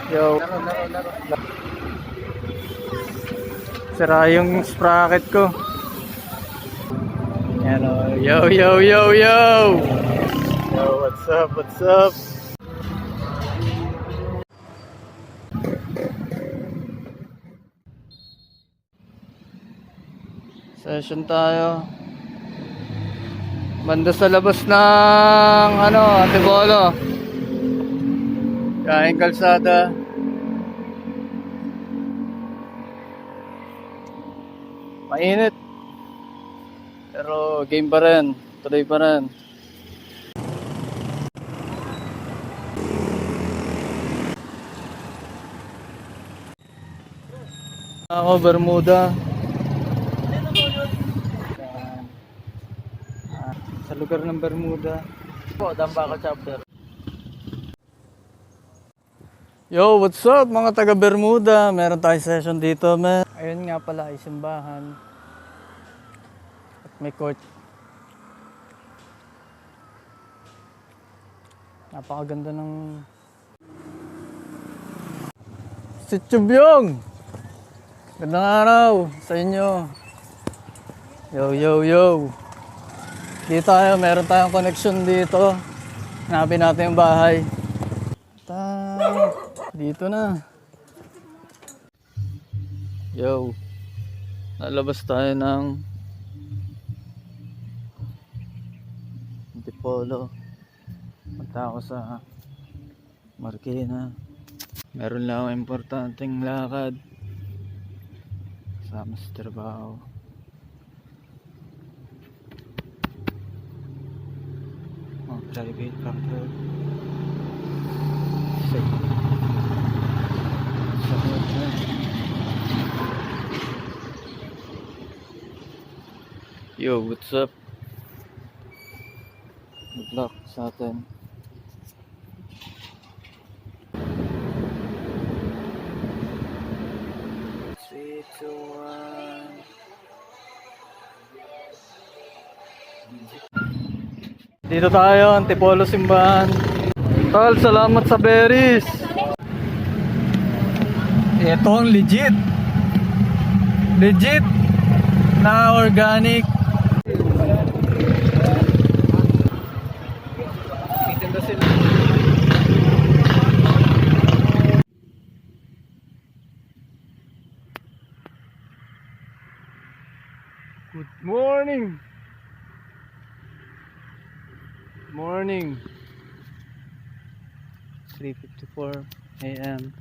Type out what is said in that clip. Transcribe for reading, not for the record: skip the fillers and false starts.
Yo. Sira yung sprocket ko. Yan o. Yo, yo, yo, yo. Yo, what's up, what's up? Session tayo. Banda sa labas ng Antipolo. Kaing kalsada. Mainit. Pero game pa rin. Tuloy pa rin. Ako, Bermuda. Sa lugar ng Bermuda. Po, Dambaka chapter. Yo, what's up mga taga Bermuda? Meron tayong session dito, man. Ayun nga pala, ay simbahan. At may court. Napakaganda ng Sitio Byong. Gandang araw sa inyo. Yo, yo, yo. Dito tayo, meron tayong connection dito. Hanapin natin yung bahay. Dito na. Yo. Nalabas tayo ng Antipolo. Punta ako sa Marikina. Meron lang akong importanteng lakad. Kasama sa trabaho. Private factor. Yo, what's up? Good luck sa atin. Three, two, one. Dito tayo, Antipolo simbahan. Tol, salamat sa berries. Ito ang legit. Legit na organic. Good morning. Morning. 3:54 a.m.